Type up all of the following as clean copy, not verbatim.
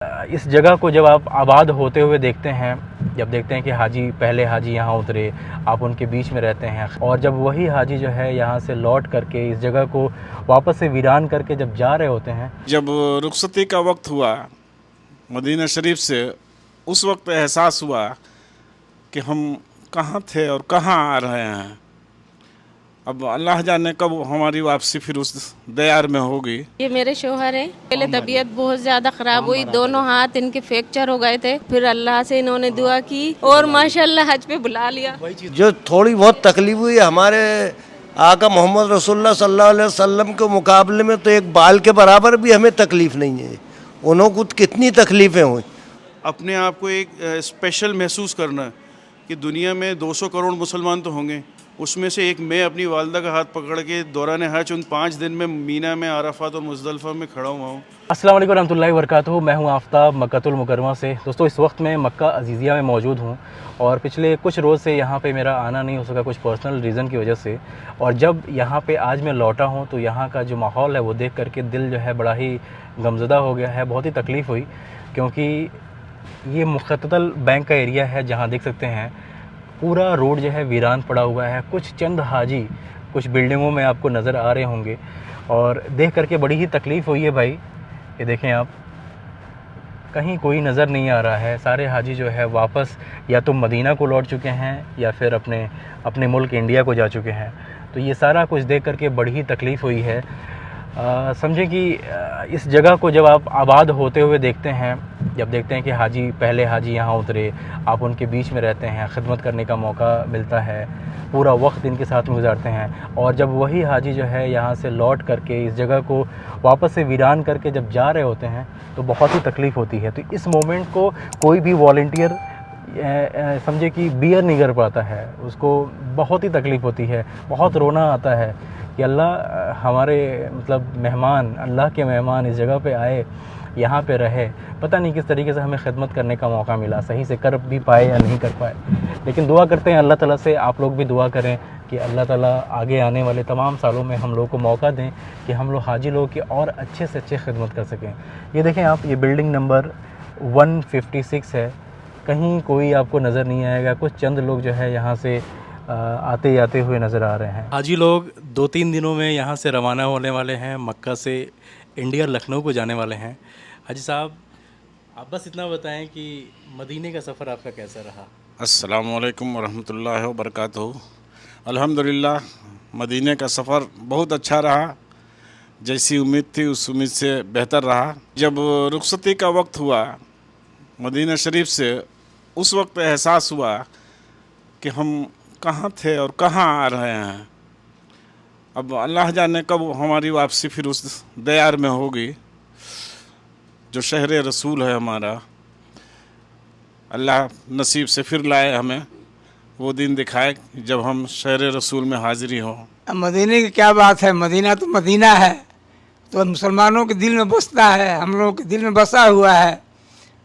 इस जगह को जब आप आबाद होते हुए देखते हैं, जब देखते हैं कि पहले हाजी यहाँ उतरे, आप उनके बीच में रहते हैं, और जब वही हाजी जो है यहाँ से लौट करके इस जगह को वापस से वीरान करके जब जा रहे होते हैं, जब रुखसती का वक्त हुआ मदीना शरीफ से, उस वक्त एहसास हुआ कि हम कहाँ थे और कहाँ आ रहे हैं। अब अल्लाह जाने कब हमारी वापसी फिर उस दयार में होगी। ये मेरे शोहर हैं। पहले तबीयत बहुत ज्यादा खराब हुई, दोनों हाथ इनके फ्रैक्चर हो गए थे, फिर अल्लाह से इन्होंने दुआ की और माशाल्लाह हज पे बुला लिया। जो थोड़ी बहुत तकलीफ हुई हमारे आका मोहम्मद रसूलुल्लाह सल्लल्लाहु अलैहि वसल्लम के मुकाबले में, तो एक बाल के बराबर भी हमें तकलीफ़ नहीं है। उन्हों को कितनी तकलीफ़ें हुई। अपने आप को एक स्पेशल महसूस करना कि दुनिया में 200 करोड़ मुसलमान तो होंगे, उसमें से एक मैं अपनी वालदा का हाथ पकड़ के दौरान हज उन 5 दिन में मीना में, अराफात और मुज़दलिफ़ा में खड़ा हुआ हूँ। अस्सलाम वालेकुम रहमतुल्लाहि व बरकातुहू। मैं हूँ आफ्ताब मक्कातुल मुकर्रमा से। दोस्तों, इस वक्त मैं मक्का अज़ीज़िया में मौजूद हूँ और पिछले कुछ रोज़ से यहाँ पे मेरा आना नहीं हो सका, कुछ पर्सनल रीज़न की वजह से। और जब यहाँ पे आज मैं लौटा हूँ तो यहाँ का जो माहौल है वो देख करके दिल जो है बड़ा ही गमज़दा हो गया है। बहुत ही तकलीफ़ हुई, क्योंकि ये मुख्ततल बैंक का एरिया है जहाँ देख सकते हैं पूरा रोड जो है वीरान पड़ा हुआ है। कुछ चंद हाजी कुछ बिल्डिंगों में आपको नज़र आ रहे होंगे और देख करके बड़ी ही तकलीफ़ हुई है भाई। ये देखें आप, कहीं कोई नज़र नहीं आ रहा है। सारे हाजी जो है वापस या तो मदीना को लौट चुके हैं या फिर अपने मुल्क इंडिया को जा चुके हैं। तो ये सारा कुछ देख करके बड़ी ही तकलीफ़ हुई है। समझें कि इस जगह को जब आप आबाद होते हुए देखते हैं, जब देखते हैं कि पहले हाजी यहाँ उतरे, आप उनके बीच में रहते हैं, ख़िदमत करने का मौका मिलता है, पूरा वक्त इनके साथ में गुजारते हैं, और जब वही हाजी जो है यहाँ से लौट करके इस जगह को वापस से वीरान करके जब जा रहे होते हैं तो बहुत ही तकलीफ़ होती है। तो इस मोमेंट को कोई भी वॉलंटियर समझे कि बियर नहीं कर पाता है, उसको बहुत ही तकलीफ़ होती है, बहुत रोना आता है कि अल्लाह हमारे मतलब मेहमान, अल्लाह के मेहमान इस जगह पे आए, यहाँ पे रहे, पता नहीं किस तरीके से हमें खिदमत करने का मौका मिला, सही से कर भी पाए या नहीं कर पाए। लेकिन दुआ करते हैं अल्लाह ताला से, आप लोग भी दुआ करें कि अल्लाह ताला आगे आने वाले तमाम सालों में हम लोग को मौका दें कि हम लोग हाजी लोग की और अच्छे से अच्छे खिदमत कर सकें। ये देखें आप, ये बिल्डिंग नंबर 156 है। कहीं कोई आपको नज़र नहीं आएगा, कुछ चंद लोग जो है यहाँ से आते जाते हुए नज़र आ रहे हैं। हाजी लोग 2-3 दिनों में यहाँ से रवाना होने वाले हैं, मक्का से इंडिया लखनऊ को जाने वाले हैं। हाजी साहब, आप बस इतना बताएं कि मदीने का सफ़र आपका कैसा रहा? अस्सलामु अलैकुम वरहमतुल्लाहि व बरकातुहू। अल्हम्दुलिल्लाह, मदीने का सफ़र बहुत अच्छा रहा। जैसी उम्मीद थी उस उम्मीद से बेहतर रहा। जब रुखसती का वक्त हुआ मदीना शरीफ से, उस वक्त एहसास हुआ कि हम कहाँ थे और कहाँ आ रहे हैं। अब अल्लाह जाने कब हमारी वापसी फिर उस दयार में होगी जो शहर रसूल है हमारा। अल्लाह नसीब से फिर लाए, हमें वो दिन दिखाए जब हम शहर रसूल में हाज़िरी हो। अब मदीने की क्या बात है, मदीना तो मदीना है, तो मुसलमानों के दिल में बसता है, हम लोगों के दिल में बसा हुआ है।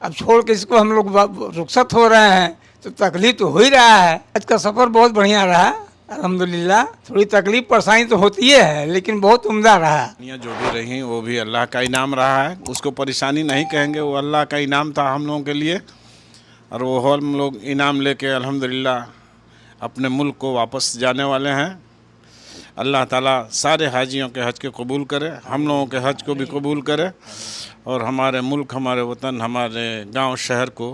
अब छोड़ के इसको हम लोग रुखसत हो रहे हैं तो तकलीफ़ तो हो ही रहा है। आज का सफ़र बहुत बढ़िया रहा अल्हम्दुलिल्लाह। थोड़ी तकलीफ़ परेशानी तो होती है, लेकिन बहुत उम्दा रहा। दुनिया जो भी रही वो भी अल्लाह का इनाम रहा है, उसको परेशानी नहीं कहेंगे, वो अल्लाह का इनाम था हम लोगों के लिए। और वो हम लोग इनाम लेके अल्हम्दुलिल्लाह अपने मुल्क को वापस जाने वाले हैं। अल्लाह ताला सारे हाजियों के हज के कबूल करे, हम लोगों के हज को भी कबूल करे, और हमारे मुल्क, हमारे वतन, हमारे गांव शहर को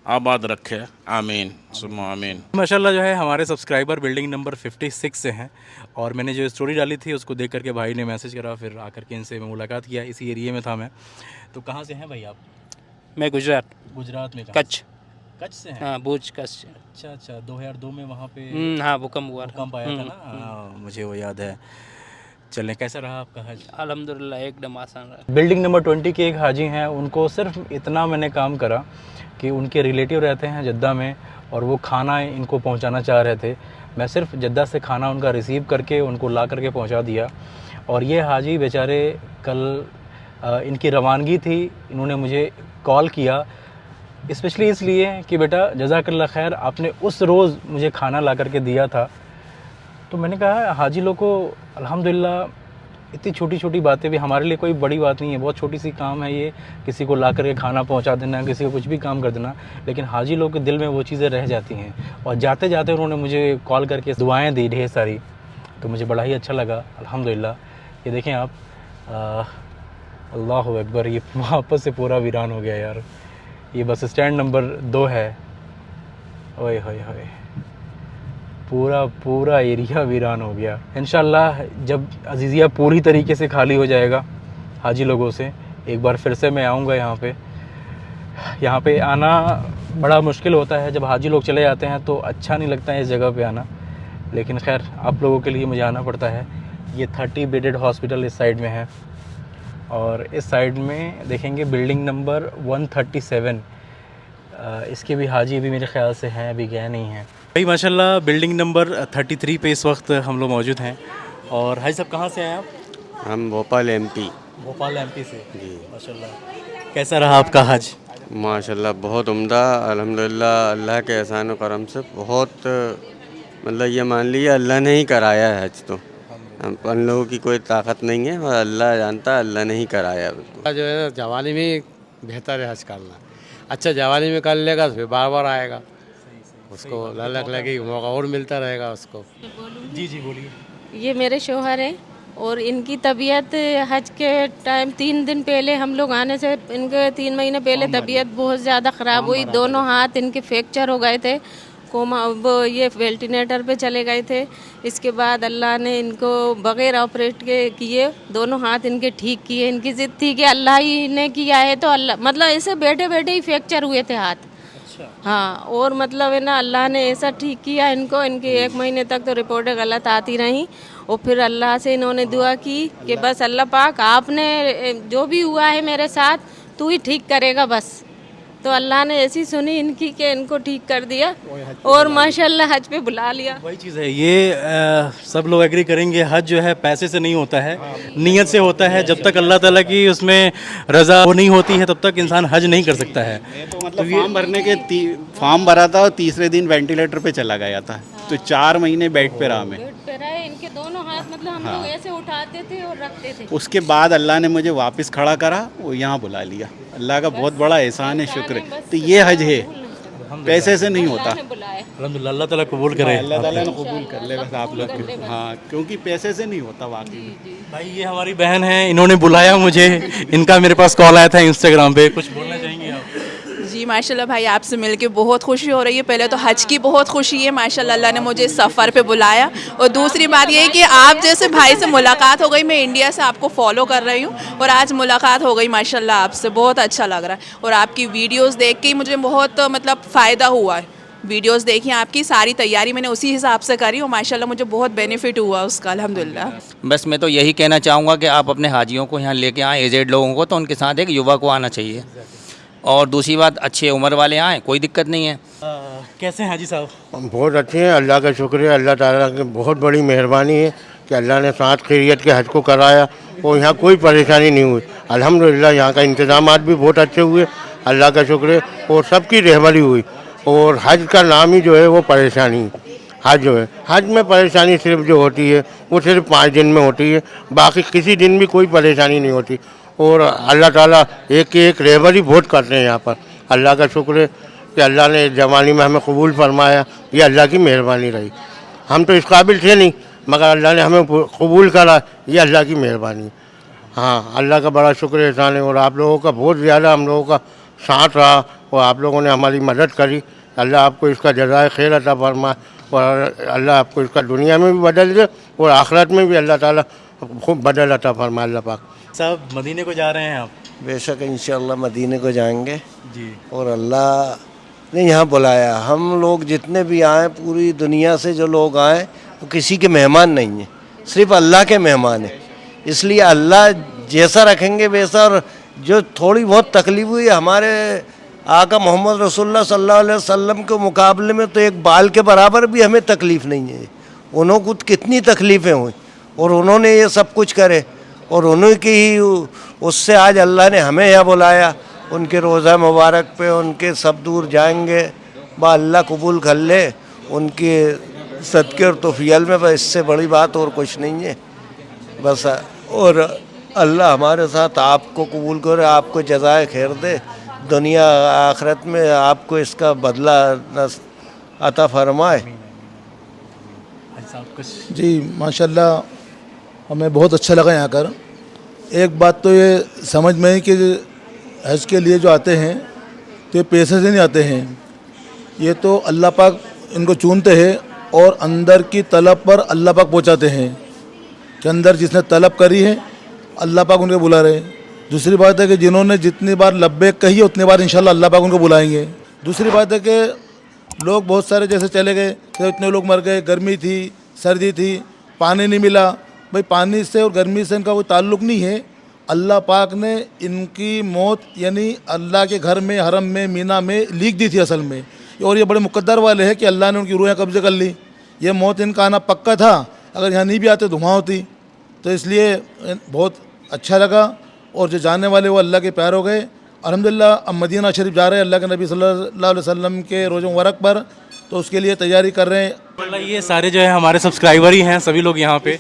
आबाद रखे। आमीन सुम्मा आमीन। माशाल्लाह जो है हमारे सब्सक्राइबर बिल्डिंग नंबर 56 से हैं, और मैंने जो स्टोरी डाली थी उसको देख करके भाई ने मैसेज करा, फिर आकर के इनसे मैं मुलाकात किया। इसी एरिया में था मैं। तो कहाँ से हैं भाई आप? मैं गुजरात में? कच्छ से हैं? हाँ, भूज कच्छ। अच्छा, 2002 में वहाँ पे हाँ, भूकंप आया था ना। मुझे वो याद है। चलें, कैसा रहा आपका हज? अल्हम्दुलिल्लाह एकदम आसान रहा। बिल्डिंग नंबर 20 के एक हाजी हैं, उनको सिर्फ इतना मैंने काम करा कि उनके रिलेटिव रहते हैं जद्दा में, और वो खाना इनको पहुंचाना चाह रहे थे। मैं सिर्फ जद्दा से खाना उनका रिसीव करके उनको ला करके पहुंचा दिया। और ये हाजी बेचारे कल इनकी रवानगी थी, इन्होंने मुझे कॉल किया स्पेशली इसलिए कि बेटा जज़ाकल्लाह खैर, आपने उस रोज़ मुझे खाना ला करके दिया था। तो मैंने कहा हाजी लोग को अल्हम्दुलिल्लाह इतनी छोटी छोटी बातें भी हमारे लिए कोई बड़ी बात नहीं है, बहुत छोटी सी काम है ये, किसी को ला करके खाना पहुंचा देना, किसी को कुछ भी काम कर देना, लेकिन हाजी लोग के दिल में वो चीज़ें रह जाती हैं। और जाते जाते उन्होंने मुझे कॉल करके दुआएं दी ढेर सारी, तो मुझे बड़ा ही अच्छा लगा अल्हम्दुलिल्लाह। ये देखें आप, अल्लाह अकबर, ये वापस से पूरा वीरान हो गया यार। ये बस स्टैंड नंबर 2 है, ओए होए होए, पूरा एरिया वीरान हो गया। इंशाल्लाह जब अजीज़िया पूरी तरीके से खाली हो जाएगा हाजी लोगों से, एक बार फिर से मैं आऊँगा यहाँ पे। यहाँ पे आना बड़ा मुश्किल होता है, जब हाजी लोग चले जाते हैं तो अच्छा नहीं लगता है इस जगह पे आना, लेकिन खैर आप लोगों के लिए मुझे आना पड़ता है। ये 30 बेडेड हॉस्पिटल इस साइड में है, और इस साइड में देखेंगे बिल्डिंग नंबर 137, इसके भी हाजी अभी मेरे ख़्याल से हैं, अभी गए नहीं हैं भाई। माशाल्लाह बिल्डिंग नंबर 33 पे इस वक्त हम लोग मौजूद हैं। और हाजी साहब कहाँ से हैं आप? हम भोपाल एमपी। भोपाल एमपी से जी। माशाल्लाह कैसा रहा आपका हज? माशाल्लाह बहुत उम्दा, अल्हम्दुलिल्लाह, अल्लाह के एहसान व करम से बहुत, मतलब ये मान लीजिए अल्लाह ने ही कराया है हज। तो हम लोगों की कोई ताकत नहीं है, और अल्लाह जानता, अल्लाह ने ही कराया बिल्कुल। जो है जवानी में बेहतर है हज करना। अच्छा जवानी में कर लेगा तो फिर बार बार आएगा, उसको ललक लगेगी, मौका और मिलता रहेगा उसको। जी जी बोलिए। ये मेरे शोहर हैं, और इनकी तबीयत हज के टाइम 3 दिन पहले हम लोग आने से, इनके 3 महीने पहले तबीयत बहुत ज़्यादा ख़राब हुई, दोनों हाथ इनके फ्रैक्चर हो गए थे, कोमा, वो ये वेंटिलेटर पे चले गए थे। इसके बाद अल्लाह ने इनको बग़ैर ऑपरेट के किए, दोनों हाथ इनके ठीक किए। इनकी ज़िद थी कि अल्लाह ही ने किया है, तो अल्लाह, मतलब ऐसे बैठे बैठे ही फ्रैक्चर हुए थे हाथ। हाँ, और मतलब है ना, अल्लाह ने ऐसा ठीक किया इनको। इनकी 1 महीने तक तो रिपोर्टें गलत आती रहीं, और फिर अल्लाह से इन्होंने दुआ की कि बस अल्लाह पाक, आपने जो भी हुआ है मेरे साथ, तू ही ठीक करेगा बस। तो अल्लाह ने ऐसी सुनी इनकी कि इनको ठीक कर दिया, और माशाल्लाह हज पे बुला लिया। वही चीज़ है ये, सब लोग एग्री करेंगे, हज जो है पैसे से नहीं होता है, नीयत से होता है। जब तक अल्लाह ताला की उसमें रज़ा वो नहीं होती है, तब तक इंसान हज नहीं कर सकता है। तो मतलब फॉर्म भरने के फॉर्म भरा था, और तीसरे दिन वेंटिलेटर पे चला गया था, तो 4 महीने बेड पे रहा मैं। बेड पे रहे, इनके दोनों हाथ, मतलब हम लोग ऐसे उठाते थे और रखते थे। उसके बाद अल्लाह ने मुझे वापस खड़ा करा, वो यहाँ बुला लिया। अल्लाह का बहुत बड़ा एहसान है, शुक्र है। तो ये हज है, पैसे से नहीं होता। अल्हम्दुलिल्लाह, अल्लाह ताला कबूल करे, अल्लाह ताला ने कबूल कर ले बस आप लोग के। हाँ, क्योंकि पैसे से नहीं होता वाकई। भाई ये हमारी बहन है, इन्होंने बुलाया मुझे, इनका मेरे पास कॉल आया था इंस्टाग्राम पे। कुछ बोलना चाहेंगे आप? जी माशाल्लाह भाई, आपसे मिलके बहुत खुशी हो रही है। पहले तो हज की बहुत खुशी है, माशाल्लाह अल्लाह ने मुझे इस सफ़र पे बुलाया। और दूसरी बात ये है कि आप जैसे भाई से मुलाकात हो गई, मैं इंडिया से आपको फॉलो कर रही हूँ, और आज मुलाकात हो गई माशाल्लाह आपसे, बहुत अच्छा लग रहा है। और आपकी वीडियोस देख के मुझे बहुत मतलब फ़ायदा हुआ है। वीडियोस देखी आपकी, सारी तैयारी मैंने उसी हिसाब से करी, और माशाल्लाह मुझे बहुत बेनिफिट हुआ उसका, अल्हम्दुलिल्लाह। बस मैं तो यही कहना चाहूँगा कि आप अपने हाजियों को यहाँ लेके आएँ, एजेड लोगों को, तो उनके साथ एक युवा को आना चाहिए। और दूसरी बात, अच्छे उम्र वाले आएँ, कोई दिक्कत नहीं है। कैसे हैं हाजी साहब? बहुत अच्छे हैं, अल्लाह का शुक्र है, अल्लाह ताला की बहुत बड़ी मेहरबानी है कि अल्लाह ने साथ खैरियत के हज को कराया, और यहाँ कोई परेशानी नहीं हुई। अल्हम्दुलिल्लाह यहाँ का इंतज़ामात भी बहुत अच्छे हुए, अल्लाह का शुक्र है, और सबकी रहबरी हुई। और हज का नाम ही जो है वो परेशानी, हज जो है, हज में परेशानी सिर्फ जो होती है वो सिर्फ 5 दिन में होती है, बाकी किसी दिन भी कोई परेशानी नहीं होती। और अल्लाह ताला एक एक रहबरी बहुत करते हैं यहाँ पर। अल्लाह का शुक्र है कि अल्लाह ने जवानी में हमें कबूल फरमाया, ये अल्लाह की मेहरबानी रही। हम तो इस काबिल थे नहीं, मगर अल्लाह ने हमें कबूल करा, ये अल्लाह की मेहरबानी। हाँ, अल्लाह का बड़ा शुक्र एहसान है, और आप लोगों का बहुत ज़्यादा हम लोगों का साथ रहा, और आप लोगों ने हमारी मदद करी। अल्लाह आपको इसका जज़ाए खैर अता फरमाए, और अल्लाह आपको इसका दुनिया में भी बदल दे, और आखिरत में भी अल्लाह ताला खूब बदल अता फरमाए अल्लाह पाक। साहब मदीने को जा रहे हैं आप? बेशक इंशाअल्लाह मदीने को जाएंगे जी। और अल्लाह ने यहाँ बुलाया। हम लोग जितने भी आए, पूरी दुनिया से जो लोग आए, वो किसी के मेहमान नहीं हैं, सिर्फ अल्लाह के मेहमान हैं। इसलिए अल्लाह जैसा रखेंगे वैसा। और जो थोड़ी बहुत तकलीफ हुई हमारे आका मोहम्मद रसूलुल्लाह सल्लल्लाहु अलैहि वसल्लम के मुकाबले में, तो एक बाल के बराबर भी हमें तकलीफ़ नहीं है। उन्होंने कितनी तकलीफ़ें हुई, और उन्होंने ये सब कुछ करे, और उन्हीं की ही उससे आज अल्लाह ने हमें यहाँ बुलाया। उनके रोज़ा मुबारक पे उनके सब दूर जाएंगे, बा अल्लाह कबूल कर ले उनके सदक़े और तौफ़ील में। बस इससे बड़ी बात और कुछ नहीं है। बस और अल्लाह हमारे साथ आपको कबूल करे, आपको जज़ाए खैर दे, दुनिया आखिरत में आपको इसका बदला अता फरमाए। जी माशाल्लाह हमें बहुत अच्छा लगा यहाँ कर। एक बात तो ये समझ में है कि हज के लिए जो आते हैं तो ये पैसे से नहीं आते हैं, ये तो अल्लाह पाक इनको चुनते हैं और अंदर की तलब पर अल्लाह पाक पहुँचाते हैं कि अंदर जिसने तलब करी है अल्लाह पाक उनको बुला रहे हैं। दूसरी बात है कि जिन्होंने जितनी बार लब्बैक कही है उतनी बार इंशाल्लाह अल्लाह पाक उनको बुलाएंगे। दूसरी बात है कि लोग बहुत सारे जैसे चले गए तो इतने लोग मर गए, गर्मी थी, सर्दी थी, पानी नहीं मिला। भाई पानी से और गर्मी से इनका कोई ताल्लुक़ नहीं है, अल्लाह पाक ने इनकी मौत यानी अल्लाह के घर में हरम में मीना में लिख दी थी असल में, और ये बड़े मुकद्दर वाले हैं कि अल्लाह ने उनकी रूहें कब्जे कर ली। ये मौत इनका आना पक्का था, अगर यहाँ नहीं भी आते धुआं होती। तो इसलिए बहुत अच्छा लगा, और जो जाने वाले वो अल्लाह के प्यार हो गए। अल्हम्दुलिल्लाह अब मदीना शरीफ जा रहे हैं अल्लाह के नबी सल्लल्लाहु अलैहि वसल्लम के रोज़ मुबारक पर, तो उसके लिए तैयारी कर रहे हैं। ये सारे जो है हमारे सब्सक्राइबर ही हैं, सभी लोग यहाँ पे।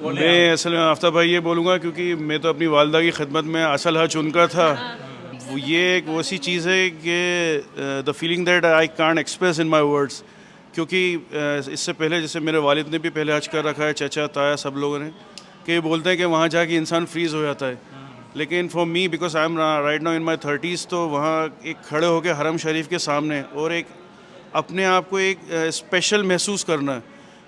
मैं असल में आफ्ताब भाई ये बोलूँगा क्योंकि मैं तो अपनी वालदा की खिदमत में असल हज उनका था। ये एक वैसी चीज़ है कि the feeling that I can't express in my words, क्योंकि इससे पहले जैसे मेरे वालिद ने भी पहले हज कर रखा है, चचा ताया सब लोगों ने, कि बोलते हैं कि वहाँ जाके इंसान फ्रीज़ हो जाता है। लेकिन for me because I am right now in my 30s, तो वहाँ एक खड़े होकर हरम शरीफ के सामने और एक अपने आप को एक स्पेशल महसूस करना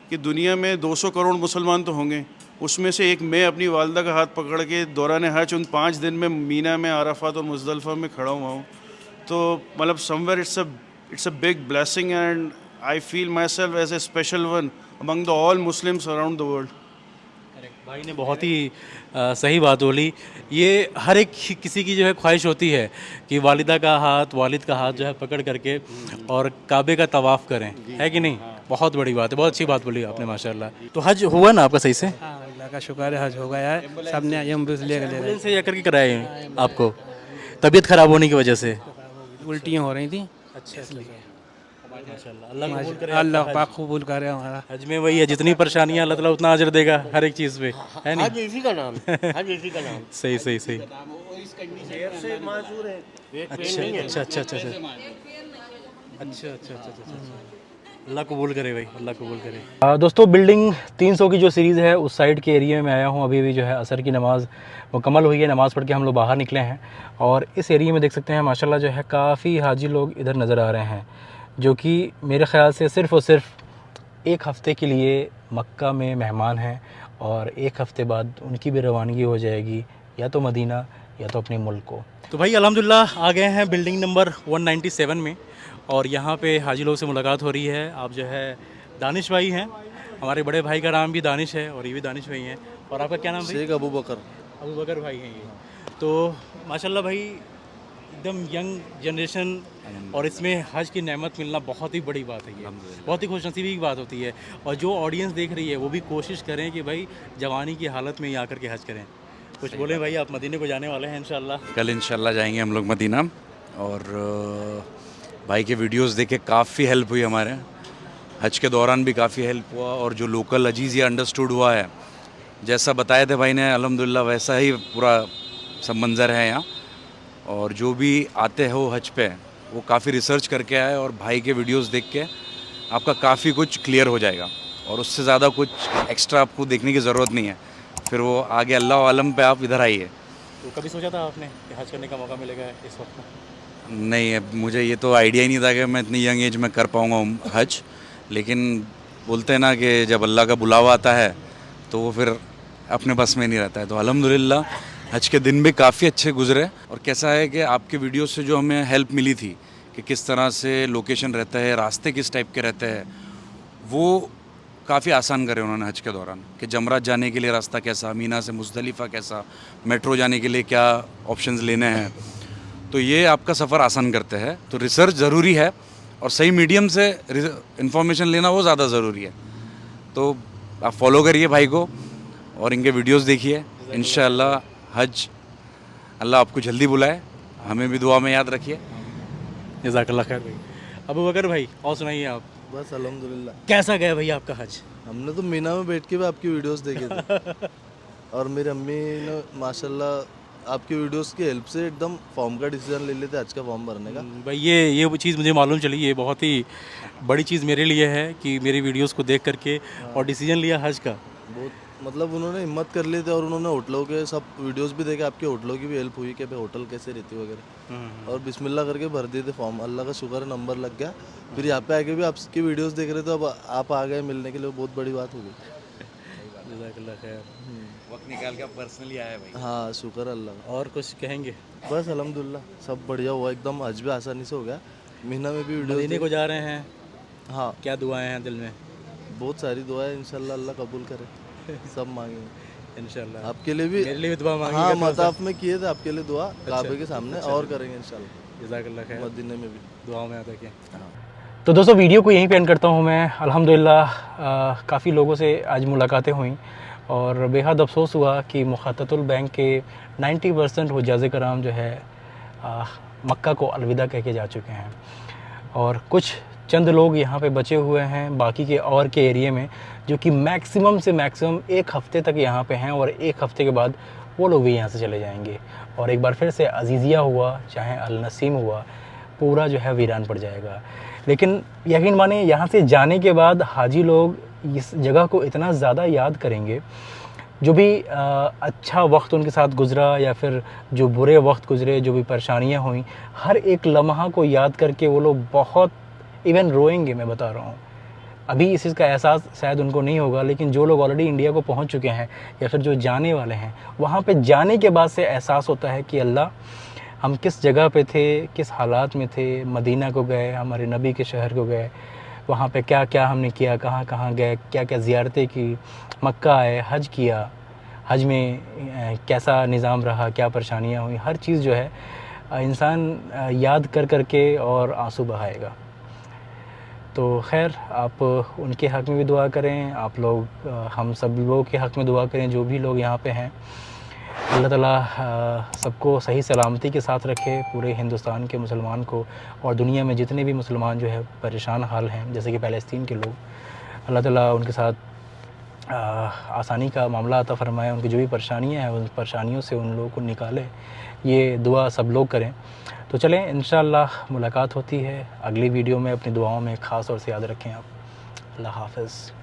कि दुनिया में 200 करोड़ मुसलमान तो होंगे, उसमें से एक मैं अपनी वालदा का हाथ पकड़ के दौरान हज उन 5 दिन में मीना में, आराफात और मुज़दलिफ़ा में खड़ा हुआ हूँ। तो मतलब somewhere it's a big blessing and I feel myself as a special one among the all Muslims around the world. भाई ने बहुत ही सही बात बोली। ये हर एक किसी की जो है ख्वाहिश होती है कि वालिदा का हाथ, वालिद का हाथ जो है पकड़ करके और काबे का तवाफ़ करें, है कि नहीं? बहुत बड़ी बात है, बहुत अच्छी बात बोली आपने माशाल्लाह। तो हज हुआ ना आपका सही से? हाँ अल्लाह का शुक्र है, हज हो गया है। सब ने ले से जाकर के कराए आपको, तबीयत ख़राब होने की वजह से? उल्टियाँ हो रही थी। अच्छा इसलिए माशाल्लाह, अल्लाह कबूल करे, अल्लाह पाक कबूल करे हमारा हज में। वही है, जितनी परेशानियाँ अल्लाह ताला उतना अजर देगा हर एक चीज़ पे, है नहीं? हज इसी का नाम है, हज इसी का नाम। सही सही सही। अच्छा अच्छा अच्छा अच्छा अच्छा अच्छा अच्छा, अल्लाह कबूल करे भाई, अल्लाह कबूल करे। दोस्तों बिल्डिंग 300 की जो सीरीज़ है उस साइड के एरिया में आया हूँ। अभी भी जो है असर की नमाज़ मुकम्मल हुई है, नमाज़ पढ़ के हम लोग बाहर निकले हैं, और इस एरिया में देख सकते हैं माशाल्लाह जो है काफ़ी हाजी लोग इधर नज़र आ रहे हैं, जो कि मेरे ख़्याल से सिर्फ़ और सिर्फ एक हफ़्ते के लिए मक्का में मेहमान हैं, और एक हफ़्ते बाद उनकी भी रवानगी हो जाएगी या तो मदीना या तो अपने मुल्क को। तो भाई अल्हम्दुलिल्लाह आ गए हैं बिल्डिंग नंबर 197 में, और यहाँ पे हाजी लोग से मुलाकात हो रही है। आप जो है दानिश भाई हैं, हमारे बड़े भाई का नाम भी दानिश है और ये भी दानिश भाई हैं। और आपका क्या नाम है? शेख अबू बकर। अबू बकर भाई हैं ये। तो माशाल्लाह भाई एकदम यंग जनरेशन, और इसमें हज की नेमत मिलना बहुत ही बड़ी बात है, ये बहुत ही खुशनसीबी की बात होती है। और जो ऑडियंस देख रही है वो भी कोशिश करें कि भाई जवानी की हालत में ही आकर के हज करें। कुछ बोले भाई, आप मदीने को जाने वाले हैं इंशाल्लाह? कल इंशाल्लाह जाएंगे हम लोग मदीना, और भाई के वीडियोस देखे काफ़ी हेल्प हुई हमारे, हज के दौरान भी काफ़ी हेल्प हुआ, और जो लोकल अजीज़ ये अंडरस्टूड हुआ है, जैसा बताए थे भाई ने अल्हम्दुलिल्लाह वैसा ही पूरा सब मंज़र है यहाँ। और जो भी आते हो हज पे वो काफ़ी रिसर्च करके आए, और भाई के वीडियोस देख के आपका काफ़ी कुछ क्लियर हो जाएगा, और उससे ज़्यादा कुछ एक्स्ट्रा आपको देखने की ज़रूरत नहीं है। फिर वो आगे अल्लाह आलम पे आप इधर आइए। तो कभी सोचा था आपने कि हज करने का मौका मिलेगा इस वक्त? नहीं, अब मुझे ये तो आइडिया ही नहीं था कि मैं इतनी यंग एज में कर पाऊँगा हज, लेकिन बोलते हैं ना कि जब अल्लाह का बुलावा आता है तो वो फिर अपने बस में नहीं रहता है। तो अल्हम्दुलिल्लाह हज के दिन भी काफ़ी अच्छे गुजरे। और कैसा है कि आपके वीडियो से जो हमें हेल्प मिली थी कि किस तरह से लोकेशन रहता है, रास्ते किस टाइप के रहते हैं, वो काफ़ी आसान करे उन्होंने हज के दौरान, कि जमरात जाने के लिए रास्ता कैसा, मीना से मुज़दलिफ़ा कैसा, मेट्रो जाने के लिए क्या ऑप्शंस लेने हैं, तो ये आपका सफ़र आसान करते हैं। तो रिसर्च ज़रूरी है, और सही मीडियम से इंफॉर्मेशन लेना वो ज़्यादा ज़रूरी है। तो आप फॉलो करिए भाई को और इनके वीडियोस देखिए, इंशाअल्लाह हज अल्लाह आपको जल्दी बुलाए, हमें भी दुआ में याद रखिए। जज़ाकल्लाह खैर भाई। अबू बकर भाई और सुनाइए आप। बस अल्हम्दुलिल्लाह। कैसा गया भैया आपका हज? हमने तो मीना में बैठ के भी आपकी वीडियोस देखे थे। और मेरी अम्मी ने माशाल्लाह आपकी वीडियोस की हेल्प से एकदम फॉर्म का डिसीजन ले लेते हज का फॉर्म भरने का। भाई ये वो चीज़ मुझे मालूम चली, ये बहुत ही बड़ी चीज़ मेरे लिए है कि मेरी वीडियोस को देख करके और डिसीजन लिया हज का। बहुत मतलब उन्होंने हिम्मत कर ली थी और उन्होंने होटलों के सब वीडियोस भी देखे, आपके होटलों की भी हेल्प हुई कि भाई होटल कैसे रहती वगैरह, और बिस्मिल्लाह करके भर दिए थे फॉर्म। अल्लाह का शुक्र है नंबर लग गया। फिर यहाँ पे आके भी आपकी वीडियोस देख रहे थे, अब आप आ गए मिलने के लिए, बहुत बड़ी बात हो गई। जज़ाकल्लाह खैर, वक्त निकाल के पर्सनली आया भाई। हाँ शुक्र अल्लाह का। और कुछ कहेंगे? बस अल्हम्दुलिल्लाह सब बढ़िया हुआ एकदम, हज भी आसानी से हो गया। महीना में भी वीडियो मदीने को जा रहे हैं, हाँ क्या दुआएं हैं दिल में? बहुत सारी दुआएं, इंशाल्लाह अल्लाह कबूल करे, सब मांगेंगे इंशाल्लाह। आपके लिए भी, मेरे लिए भी दुआ मांगेंगे? हाँ मताफ में किए थे आपके लिए दुआ, काबे के सामने, अच्छा। और करेंगे इंशाल्लाह जज़ाकल्लाह खैर, मदीने में भी दुआओं में याद रखें। तो दोस्तों वीडियो को यहीं पे एंड करता हूँ मैं। अल्हम्दुलिल्लाह काफ़ी लोगों से आज मुलाकातें हुई और बेहद अफसोस हुआ कि मुख़ाततुल बैंक के 90% हुज्जाज कराम जो है मक्का को अलविदा कह के जा चुके हैं, और कुछ चंद लोग यहाँ पे बचे हुए हैं बाकी के और के एरिए में, जो कि मैक्सिमम से मैक्सिमम 1 हफ़्ते तक यहाँ पे हैं, और 1 हफ़्ते के बाद वो लोग भी यहाँ से चले जाएंगे। और एक बार फिर से अजीज़िया हुआ चाहे अल नसीम हुआ, पूरा जो है वीरान पड़ जाएगा। लेकिन यकीन माने यहाँ से जाने के बाद हाजी लोग इस जगह को इतना ज़्यादा याद करेंगे, जो भी अच्छा वक्त उनके साथ गुज़रा या फिर जो बुरे वक्त गुज़रे, जो भी परेशानियाँ हुई, हर एक लम्हा को याद करके वो लोग बहुत इवन रोएंगे। मैं बता रहा हूँ, अभी इस चीज़ का एहसास शायद उनको नहीं होगा, लेकिन जो लोग ऑलरेडी इंडिया को पहुँच चुके हैं या फिर जो जाने वाले हैं, वहाँ पे जाने के बाद से एहसास होता है कि अल्लाह, हम किस जगह पे थे, किस हालात में थे। मदीना को गए, हमारे नबी के शहर को गए, वहाँ पे क्या क्या हमने किया, कहाँ कहाँ गए, क्या क्या ज़ियारतें की, मक्का आए, हज किया, हज में कैसा निज़ाम रहा, क्या परेशानियाँ हुई, हर चीज़ जो है इंसान याद कर कर के और आंसू बहाएगा। तो खैर, आप उनके हक़ में भी दुआ करें, आप लोग हम सब लोगों के हक़ में दुआ करें जो भी लोग यहाँ पे हैं। अल्लाह ताला सबको सही सलामती के साथ रखे, पूरे हिंदुस्तान के मुसलमान को, और दुनिया में जितने भी मुसलमान जो है परेशान हाल हैं, जैसे कि फ़लस्तीन के लोग, अल्लाह ताला उनके साथ आसानी का मामला अता फ़रमाए, उनकी जो भी परेशानियाँ हैं उन परेशानियों से उन लोगों को निकाले। ये दुआ सब लोग करें। तो चलें, इंशाअल्लाह मुलाकात होती है अगली वीडियो में। अपनी दुआओं में ख़ास तौर से याद रखें आप। अल्लाह हाफ़िज़।